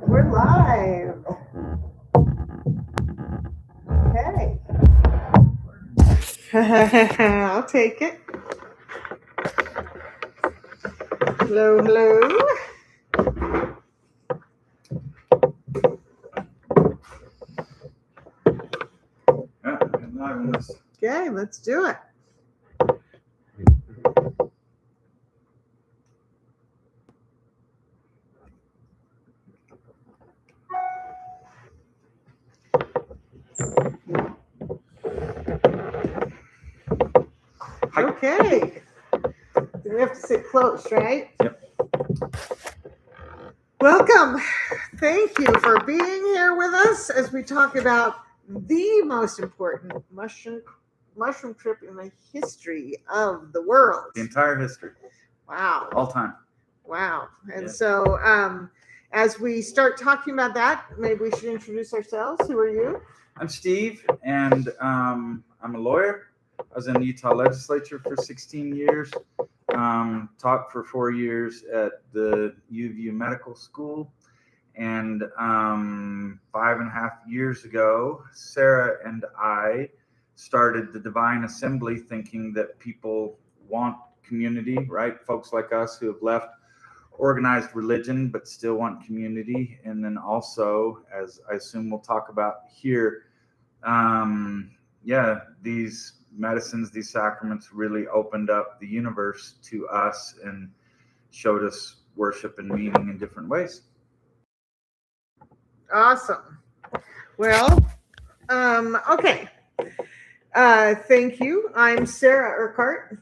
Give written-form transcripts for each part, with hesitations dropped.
We're live. Okay. I'll take it. Hello, hello. Okay, let's do it. Okay. We have to sit close, right? Yep. Welcome. Thank you for being here with us as we talk about the most important mushroom trip in the history of the world. The entire history. Wow. All time. Wow. And Yeah. so as we start talking about that, maybe we should introduce ourselves. Who are you? I'm Steve, and I'm a lawyer. I was in the Utah legislature for 16 years. Taught for 4 years at the U of U Medical School. And 5.5 years ago, Sara and I started the Divine Assembly, thinking that people want community, right? Folks like us who have left organized religion but still want community. And then also, as I assume we'll talk about here, these medicines, these sacraments really opened up the universe to us and showed us worship and meaning in different ways. Awesome. Well, okay. Thank you. I'm Sara Urquhart.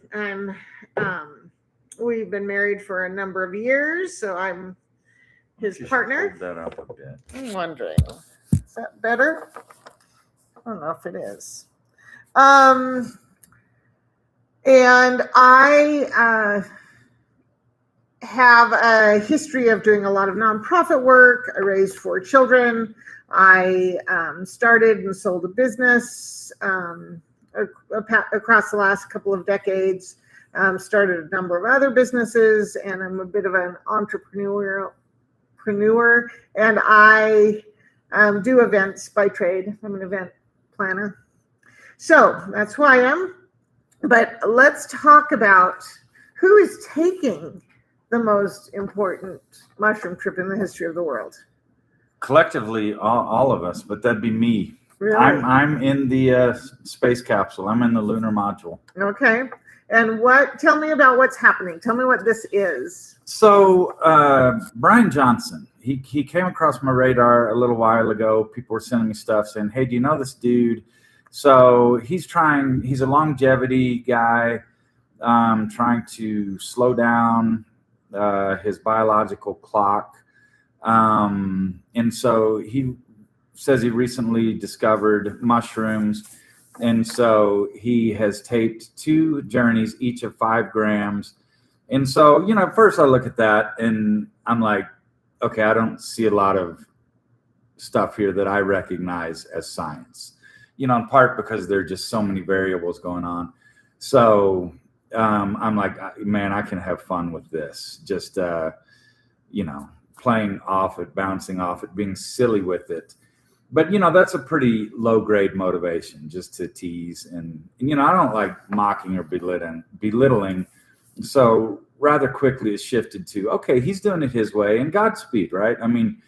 We've been married for a number of years, so I'm his partner. Hold that up a bit. I'm wondering, is that better? I don't know if it is. And I have a history of doing a lot of nonprofit work. I raised 4 children. I started and sold a business across the last couple of decades. Started a number of other businesses, and I'm a bit of an entrepreneur. And I do events by trade. I'm an event planner. So that's who I am. But let's talk about who is taking the most important mushroom trip in the history of the world. Collectively, all of us, but that'd be me. Really? I'm in the space capsule. I'm in the lunar module. Okay. And tell me about what's happening. Tell me what this is. So Brian Johnson, he came across my radar a little while ago. People were sending me stuff saying, hey, do you know this dude? So he's a longevity guy, trying to slow down his biological clock. And so he says he recently discovered mushrooms. And so he has taped 2 journeys, each of 5 grams. And so, at first I look at that and I'm like, okay, I don't see a lot of stuff here that I recognize as science, in part because there are just so many variables going on. So I'm like, man, I can have fun with this. Just, playing off it, bouncing off it, being silly with it. But, that's a pretty low grade motivation, just to tease. And I don't like mocking or belittling. So rather quickly it shifted to, okay, he's doing it his way, and Godspeed, right? I mean,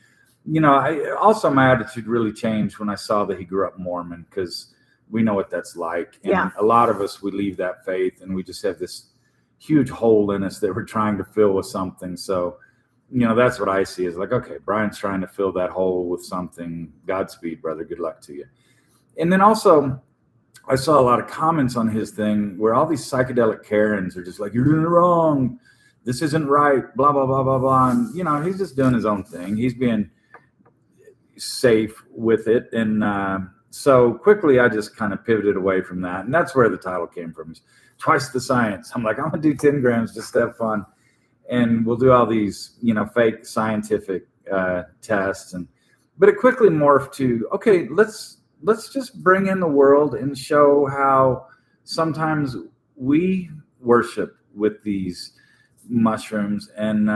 my attitude really changed when I saw that he grew up Mormon, because we know what that's like. And Yeah. A lot of us, we leave that faith and we just have this huge hole in us that we're trying to fill with something. So, that's what I see is like, okay, Brian's trying to fill that hole with something. Godspeed, brother. Good luck to you. And then also, I saw a lot of comments on his thing where all these psychedelic Karens are just like, you're doing it wrong. This isn't right. Blah, blah, blah, blah, blah. And, he's just doing his own thing. He's being safe with it. And so quickly, I just kind of pivoted away from that. And that's where the title came from. It's Twice the Science. I'm like, I'm going to do 10 grams just to have fun. And we'll do all these, fake scientific tests. But it quickly morphed to, okay, let's just bring in the world and show how sometimes we worship with these mushrooms. And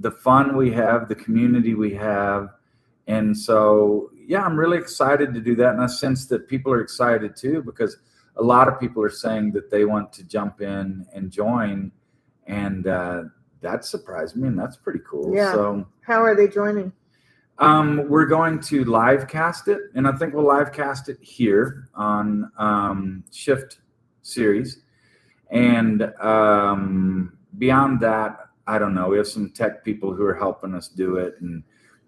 the fun we have, the community we have. And so, yeah, I'm really excited to do that. And I sense that people are excited too, because a lot of people are saying that they want to jump in and join. And that surprised me, and that's pretty cool. Yeah. So how are they joining? We're going to live cast it, and I think we'll live cast it here on Shift Series. And beyond that, I don't know. We have some tech people who are helping us do it. And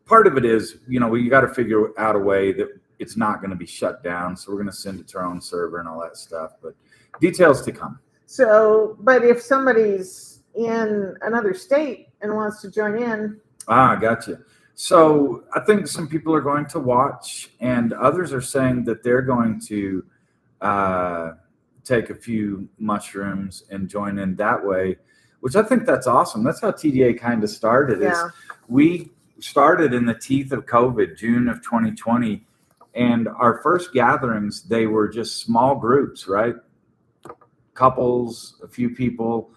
part of it is, we got to figure out a way that it's not going to be shut down. So we're going to send it to our own server and all that stuff. But details to come. So, but if somebody's in another state and wants to join in. Gotcha. So I think some people are going to watch, and others are saying that they're going to take a few mushrooms and join in that way, which I think that's awesome. That's how TDA kind of started. Yeah. Is we started in the teeth of COVID, June of 2020, and our first gatherings, they were just small groups, right? Couples, a few people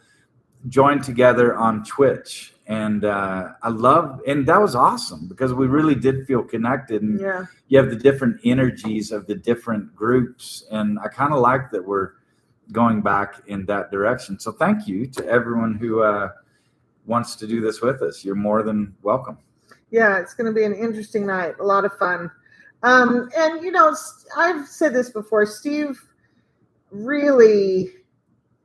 joined together on Twitch. And and that was awesome, because we really did feel connected. And you have the different energies of the different groups. And I kind of like that we're going back in that direction. So thank you to everyone who wants to do this with us. You're more than welcome. Yeah, it's going to be an interesting night. A lot of fun. And, I've said this before, Steve really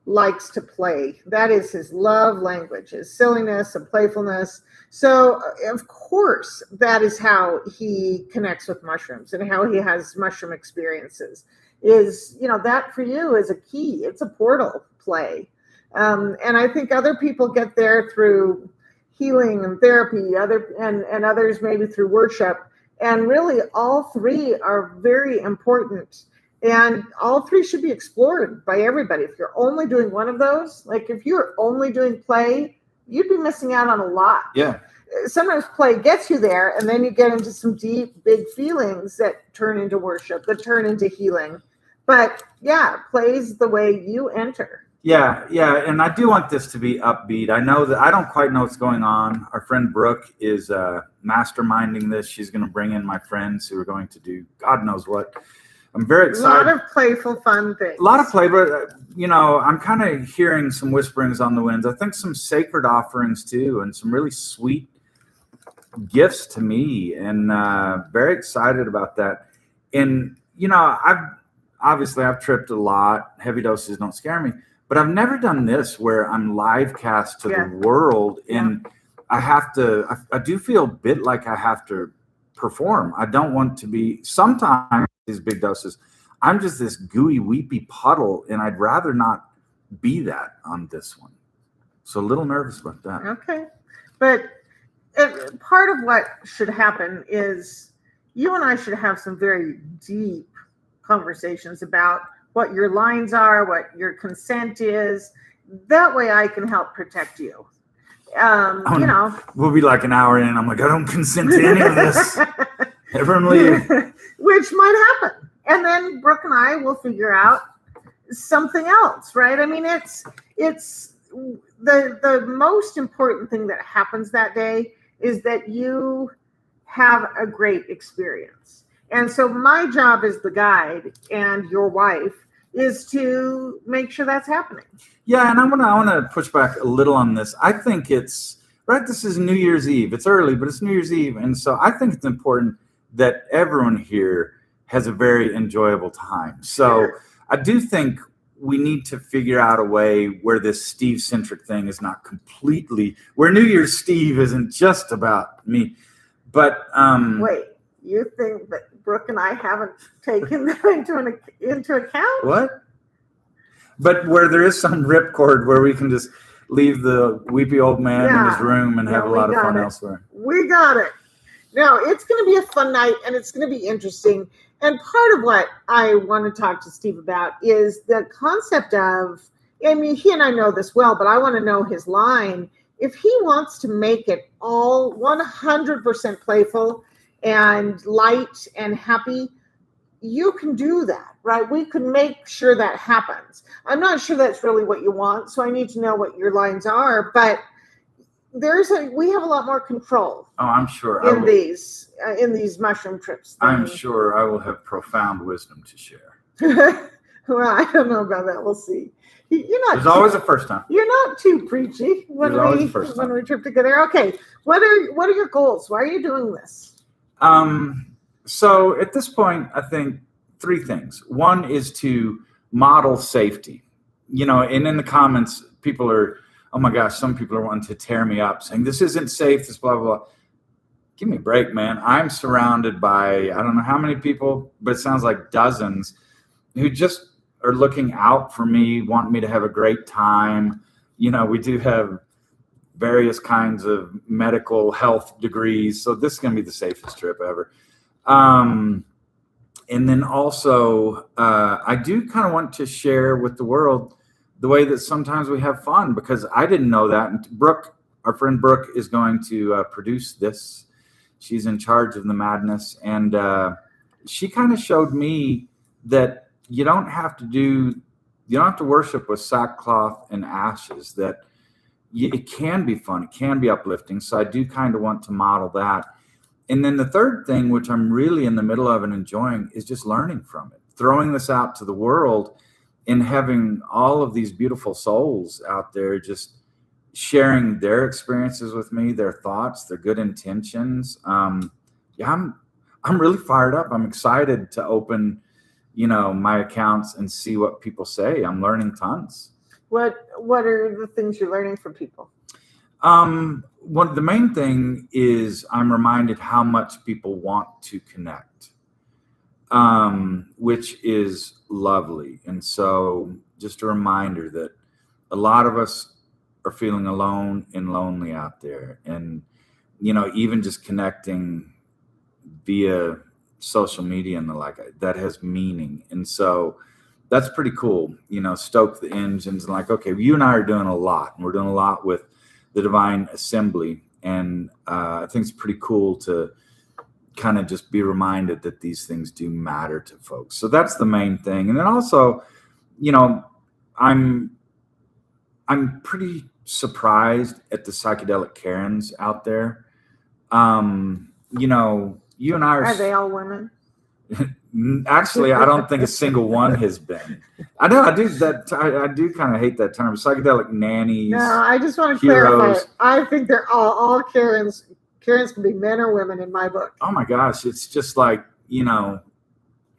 likes to play. That is his love language, is silliness and playfulness. So of course, that is how he connects with mushrooms and how he has mushroom experiences. Is, that for you is a key. It's a portal play. And I think other people get there through healing and therapy, and others maybe through worship. And really all three are very important. And all three should be explored by everybody. If you're only doing one of those, like if you're only doing play, you'd be missing out on a lot. Yeah. Sometimes play gets you there, and then you get into some deep, big feelings that turn into worship, that turn into healing. But yeah, play's the way you enter. Yeah. And I do want this to be upbeat. I know that I don't quite know what's going on. Our friend Brooke is masterminding this. She's going to bring in my friends who are going to do God knows what. I'm very excited. A lot of playful, fun things. A lot of play, but I'm kind of hearing some whisperings on the winds. I think some sacred offerings too, and some really sweet gifts to me, and very excited about that. And I've tripped a lot. Heavy doses don't scare me, but I've never done this where I'm live cast to the world, and I do feel a bit like I have to perform. I don't want to be. Sometimes these big doses, I'm just this gooey, weepy puddle, and I'd rather not be that on this one. So a little nervous about that. Okay. But part of what should happen is you and I should have some very deep conversations about what your lines are, what your consent is. That way I can help protect you. We'll be like an hour in, and I'm like, I don't consent to any of this. Everyone leave. Which might happen. And then Brooke and I will figure out something else, right? I mean, it's the most important thing that happens that day is that you have a great experience. And so my job as the guide and your wife is to make sure that's happening. Yeah, and I want to push back a little on this. I think it's right. This is New Year's Eve. It's early, but it's New Year's Eve, and so I think it's important that everyone here has a very enjoyable time. So I do think we need to figure out a way where this Steve-centric thing is not completely, where New Year's Steve isn't just about me. But wait, you think that Brooke and I haven't taken that into account? What? But where there is some ripcord where we can just leave the weepy old man in his room and have a lot of fun elsewhere. We got it. Now, it's going to be a fun night, and it's going to be interesting. And part of what I want to talk to Steve about is the concept of, I mean, he and I know this well, but I want to know his line. If he wants to make it all 100% playful and light and happy, you can do that, right? We can make sure that happens. I'm not sure that's really what you want, so I need to know what your lines are, but we have a lot more control Oh, I'm sure. in these mushroom trips. I'm sure I will have profound wisdom to share. Well, I don't know about that. We'll see. There's always a first time. You're not too preachy when we trip together. Okay, what are your goals? Why are you doing this? So at this point, I think three things. One is to model safety. And in the comments, people are, oh my gosh, some people are wanting to tear me up, saying this isn't safe. This blah blah blah. Give me a break, man. I'm surrounded by I don't know how many people, but it sounds like dozens who just are looking out for me, want me to have a great time. We do have various kinds of medical health degrees, so this is going to be the safest trip ever. And then also, I do kind of want to share with the world the way that sometimes we have fun, because I didn't know that. And Brooke, our friend Brooke, is going to produce this. She's in charge of the madness, and she kind of showed me that you don't have to worship with sackcloth and ashes, that it can be fun. It can be uplifting. So I do kind of want to model that. And then the third thing, which I'm really in the middle of and enjoying, is just learning from it, throwing this out to the world and having all of these beautiful souls out there just sharing their experiences with me, their thoughts, their good intentions. I'm really fired up. I'm excited to open my accounts and see what people say. I'm learning tons. What are the things you're learning from people? The main thing is I'm reminded how much people want to connect, which is lovely. And so just a reminder that a lot of us are feeling alone and lonely out there. And, even just connecting via social media and the like, that has meaning. And so that's pretty cool, stoke the engines and okay, you and I are doing a lot, and we're doing a lot with the Divine Assembly. And I think it's pretty cool to kind of just be reminded that these things do matter to folks. So that's the main thing. And then also, I'm pretty surprised at the psychedelic Karens out there. You and I are they all women? Actually, I don't think a single one has been. I know I do kind of hate that term, psychedelic nannies. No, I just want to clarify it. I think they're all Karens. Karens can be men or women in my book. Oh my gosh, it's just like,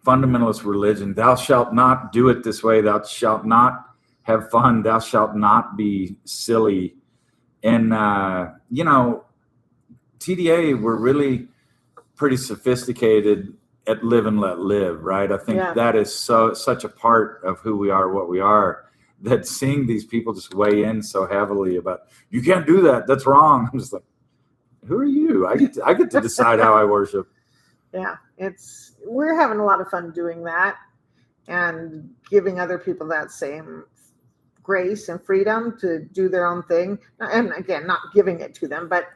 fundamentalist religion. Thou shalt not do it this way. Thou shalt not have fun. Thou shalt not be silly. And TDA, we're really pretty sophisticated at live and let live, right? I think that is such a part of who we are, what we are, that seeing these people just weigh in so heavily about, you can't do that, that's wrong. I'm just like, who are you? I get to decide how I worship. Yeah, we're having a lot of fun doing that and giving other people that same grace and freedom to do their own thing. And again, not giving it to them, but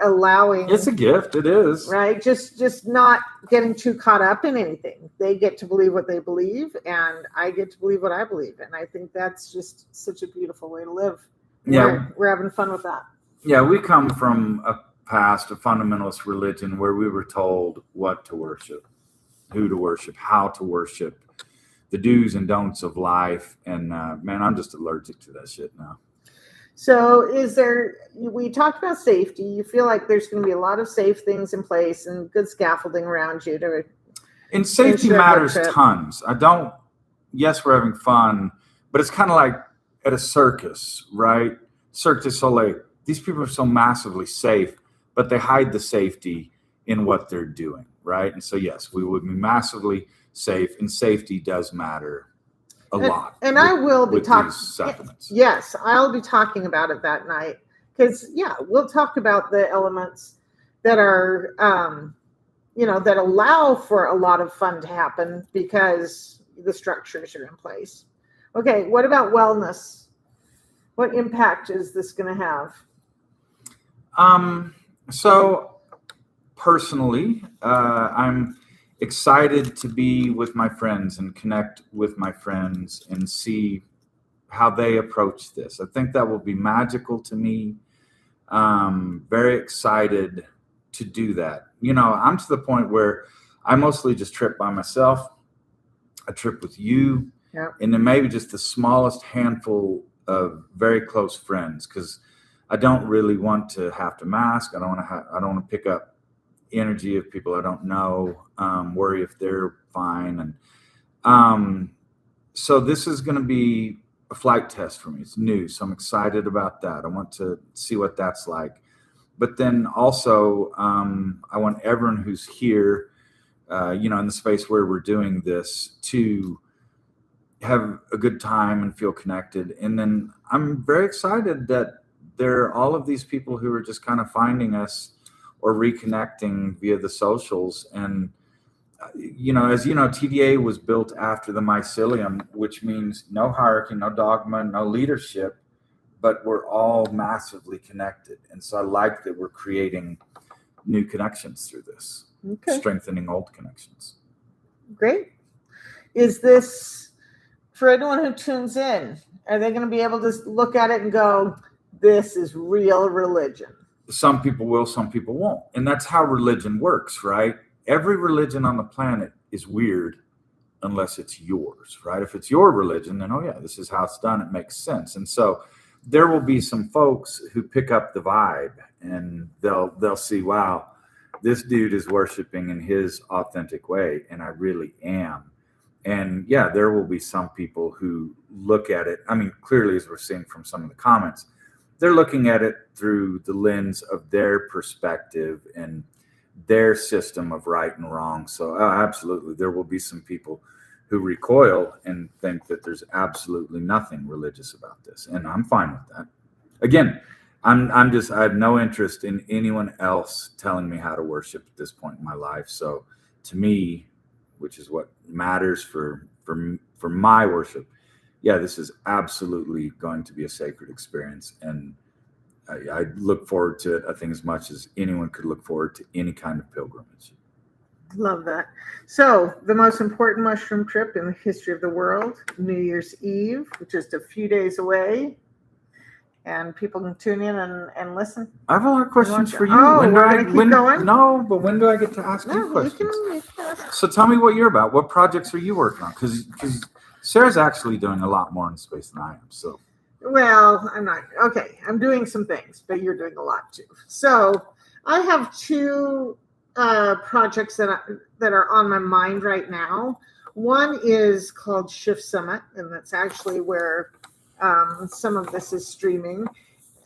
allowing. It's a gift. It is, right. Just not getting too caught up in anything. They get to believe what they believe, and I get to believe what I believe. And I think that's just such a beautiful way to live. Yeah, we're having fun with that. Yeah, we come from a past of fundamentalist religion where we were told what to worship, who to worship, how to worship, the do's and don'ts of life. And man, I'm just allergic to that shit now. So we talked about safety. You feel like there's going to be a lot of safe things in place and good scaffolding around you to. And safety matters tons. Yes, we're having fun, but it's kind of like at a circus, right? Cirque du Soleil. These people are so massively safe, but they hide the safety in what they're doing, right? And so, yes, we would be massively safe, and safety does matter a lot. And I will be talking. Yes, I'll be talking about it that night because, we'll talk about the elements that are, that allow for a lot of fun to happen because the structures are in place. Okay, what about wellness? What impact is this going to have? So personally, I'm excited to be with my friends and connect with my friends and see how they approach this. I think that will be magical to me. Very excited to do that. I'm to the point where I mostly just trip by myself. I trip with you, and then maybe just the smallest handful of very close friends, because I don't really want to have to mask. I don't want to pick up energy of people I don't know. Worry if they're fine, and so this is going to be a flight test for me. It's new, so I'm excited about that. I want to see what that's like. But then also, I want everyone who's here, in the space where we're doing this, to have a good time and feel connected. And then I'm very excited that there are all of these people who are just kind of finding us or reconnecting via the socials. And as you know, TDA was built after the mycelium, which means no hierarchy, no dogma, no leadership, but we're all massively connected. And so I like that we're creating new connections through this, strengthening old connections. Great. Is this, for anyone who tunes in, are they going to be able to look at it and go, this is real religion? Some people will, some people won't. And that's how religion works, right? Every religion on the planet is weird unless it's yours, right? If it's your religion, then, this is how it's done. It makes sense. And so there will be some folks who pick up the vibe, and they'll see, wow, this dude is worshiping in his authentic way, and I really am. And there will be some people who look at it. I mean, clearly, as we're seeing from some of the comments, they're looking at it through the lens of their perspective and their system of right and wrong. So absolutely, there will be some people who recoil and think that there's absolutely nothing religious about this. And I'm fine with that. Again, I have no interest in anyone else telling me how to worship at this point in my life. So to me, which is what matters for my worship, this is absolutely going to be a sacred experience. And I look forward to it, I think, as much as anyone could look forward to any kind of pilgrimage. Love that. So the most important mushroom trip in the history of the world, New Year's Eve, just a few days away. And people can tune in and listen. I have a lot of questions for you. Oh, we're going to keep going? No, but when do I get to ask you questions? You can ask. So tell me what you're about. What projects are you working on? Because Sarah's actually doing a lot more in space than I am. So. Well, I'm not. Okay, I'm doing some things, but you're doing a lot too. So I have two projects that are on my mind right now. One is called Shift Summit, and that's actually where some of this is streaming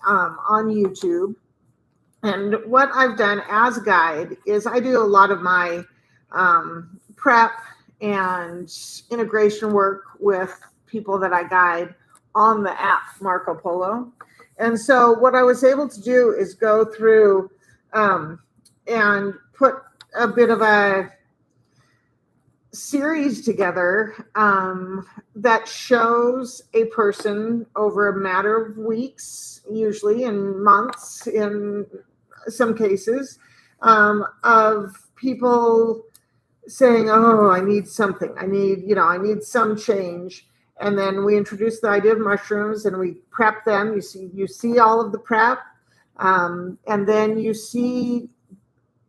on YouTube. And what I've done as a guide is I do a lot of my prep and integration work with people that I guide on the app Marco Polo. And so what I was able to do is go through and put a bit of a series together that shows a person over a matter of weeks, usually in months in some cases, of people saying, oh, I need something. I need some change. And then we introduce the idea of mushrooms and we prep them. You see all of the prep. And then you see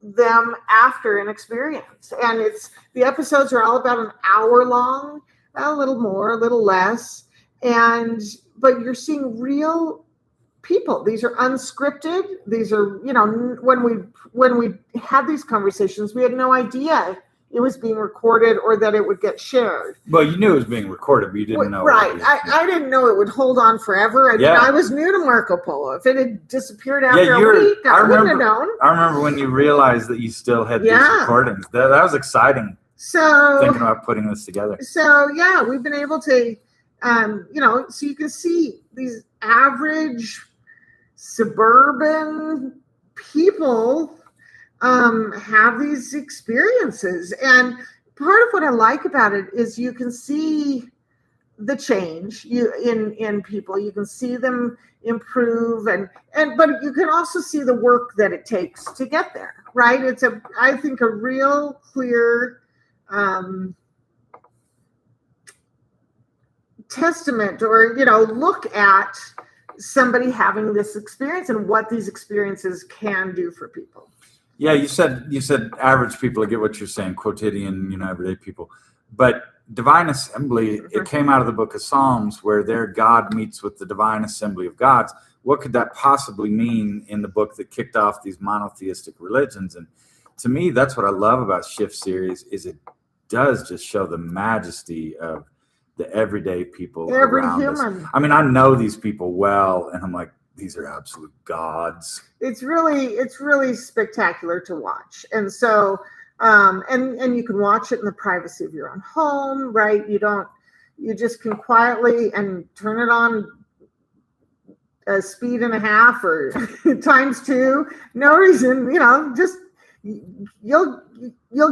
them after an experience. And the episodes are all about an hour long, a little more, a little less. But you're seeing real people. These are unscripted. These are, when we had these conversations, we had no idea it was being recorded or that it would get shared. Well, you knew it was being recorded, but you didn't know. Right. I didn't know it would hold on forever. I was new to Marco Polo. If it had disappeared after a week, I wouldn't have known. I remember when you realized that you still had these recordings. That was exciting. So thinking about putting this together. So we've been able to, so you can see these average suburban people have these experiences. And part of what I like about it is you can see the change in people. You can see them improve but you can also see the work that it takes to get there, right? It's I think a real clear testament or look at somebody having this experience and what these experiences can do for people. Yeah, you said average people. I get what you're saying, quotidian, everyday people. But divine assembly, it came out of the book of Psalms, where there God meets with the divine assembly of gods. What could that possibly mean in the book that kicked off these monotheistic religions? And to me, that's what I love about Shift Series, is it does just show the majesty of the everyday people around us. I mean, I know these people well, and I'm like, these are absolute gods. It's really spectacular to watch. And so, and you can watch it in the privacy of your own home, right? You just can quietly and turn it on a speed and a half or times 2. No reason, just you'll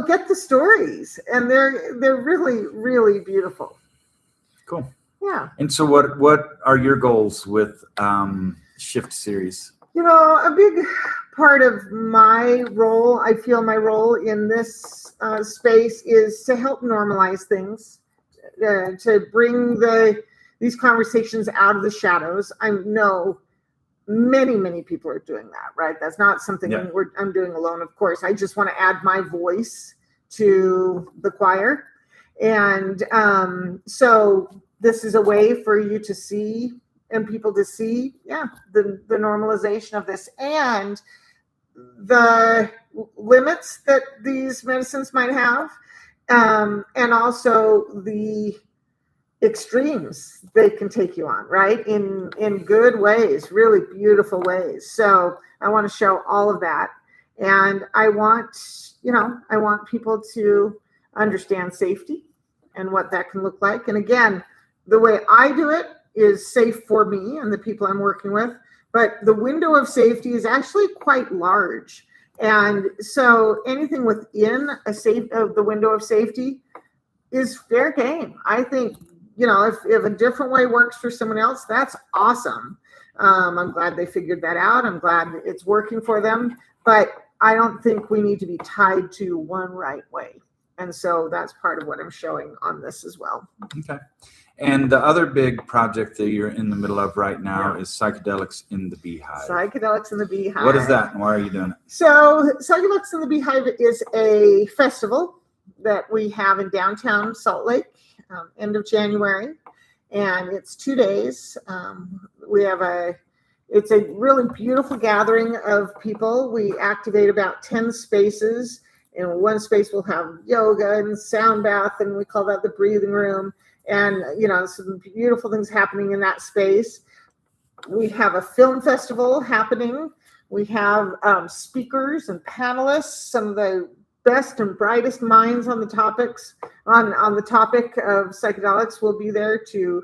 get the stories, and they're really, really beautiful. Cool. Yeah. And so what are your goals with Shift Series? A big part of my role, I feel my role in this space, is to help normalize things, to bring these conversations out of the shadows. I know many people are doing that, right? That's not something I'm doing alone, of course. I just want to add my voice to the choir. And so this is a way for you to see, and people to see, the normalization of this and the limits that these medicines might have, and also the extremes they can take you on, right? In good ways, really beautiful ways. So I want to show all of that. And I want people to understand safety and what that can look like. And again, the way I do it is safe for me and the people I'm working with, but the window of safety is actually quite large. And so anything within the window of safety is fair game. I think, if a different way works for someone else, that's awesome. I'm glad they figured that out. I'm glad it's working for them, but I don't think we need to be tied to one right way. And so that's part of what I'm showing on this as well. Okay. And the other big project that you're in the middle of right now is Psychedelics in the Beehive. Psychedelics in the Beehive. What is that, and why are you doing it? So Psychedelics in the Beehive is a festival that we have in downtown Salt Lake, end of January. And it's 2 days. It's a really beautiful gathering of people. We activate about 10 spaces. In one space we'll have yoga and sound bath, and we call that the breathing room. And, some beautiful things happening in that space. We have a film festival happening. We have speakers and panelists, some of the best and brightest minds on the topics, on the topic of psychedelics will be there to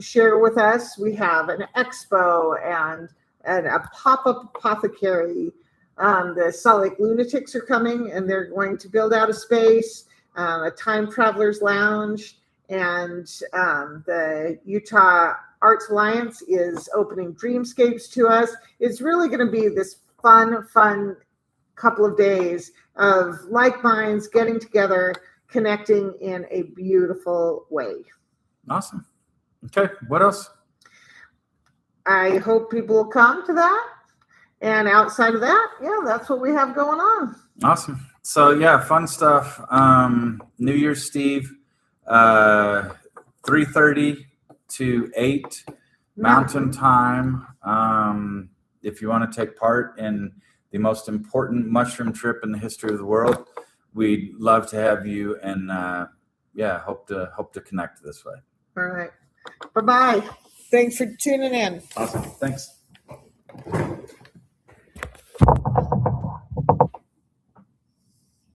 share with us. We have an expo and a pop-up apothecary. The Salt Lake Lunatics are coming, and they're going to build out a space, a time traveler's lounge. And the Utah Arts Alliance is opening Dreamscapes to us. It's really going to be this fun couple of days of like minds getting together, connecting in a beautiful way. Awesome. Okay, what else? I hope people will come to that. And outside of that, that's what we have going on. Awesome. So fun stuff. New Year's Steve. 3:30 to 8 Mountain Time. If you want to take part in the most important mushroom trip in the history of the world, we'd love to have you, and hope to connect this way. All right. Bye-bye. Thanks for tuning in. Awesome. Thanks.